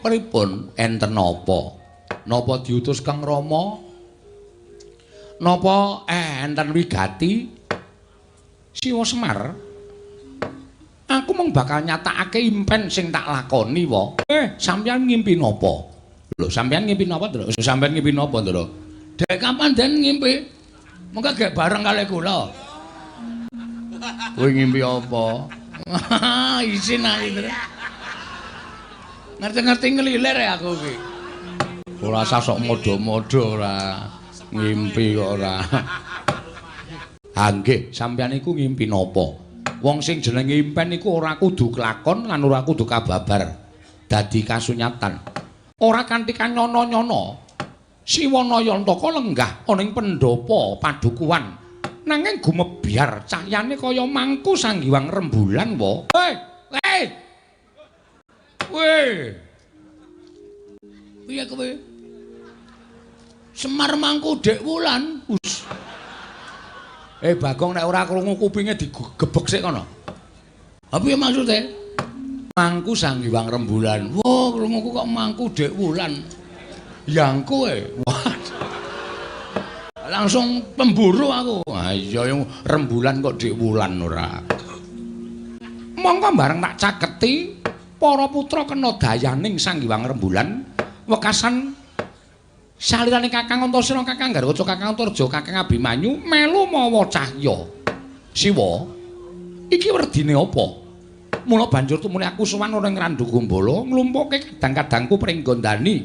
Pripun enten napa? Napa diutus Kang Rama? Napa enten wigati? Siwa Semar. Aku mung bakal nyatakake impen sing tak lakoni wae. Sampeyan ngimpi napa? Lho, sampeyan ngimpi napa, Ndra? Sampeyan ngimpi napa, Ndra? Dek kapan den ngimpi? Mengko gek bareng kali kula. Kowe ngimpi apa? Isin ae, Ndra. Ngerti-ngerti ngelilir ya aku iki. Ora usah sok modo-modo ora. Ngimpi kok ora. Ha nggih, sampeyan iku ngimpi napa? Wong sing jenenge impen iku ora kudu kelakon lan ora kudu kababar. Dadi kasunyatan. Ora kanthi kanyono-nyono. Siwanayantaka lenggah ana ing pendhapa padukuhan. Nanging gumebyar cahyane kaya mangku sanggiwang rembulan wae. Hei! Weh. Piye kowe? Semar mangku Dek Wulan. Bagong nek ora krungu kupinge digebek sik kono. Apa piye maksude? Mangku sanggiwang rembulan. Wah, krunguku kok mangku Dek Wulan. Yang kowe. Langsung pemburu aku. Ah iya rembulan kok Dek Wulan ora. Monggo bareng tak caketi para putra kena dayaning sanggiwang rembulan wekasan salirane Kakang Antasena, Kakang Garwaca, Kakang Antarja, Kakang Abimanyu melu mawa cahya. Siwa, iki werdine apa? Mula banjur tumune aku sowan ana ing Randu Gombala nglumpuke kadang-kadangku pring Gondani.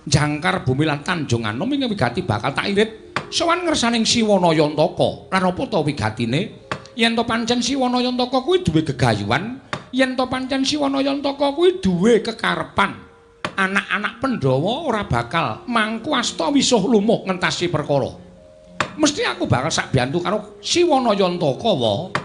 Jangkar bumi lan Tanjung Anom ing wigati bakal tak irit sowan ngersaning Siwanayantaka. Lan apa ta wigatine? Yen to pancen Siwanayantaka kuwi duwe gegayuhan, yen to pancen Siwanayantaka kuwi duwe kekarepan, anak-anak Pandhawa ora bakal mangku asta wisuh lumuh ngentasi perkara. Mesti aku bakal sak biantu karo Siwanayantaka wae.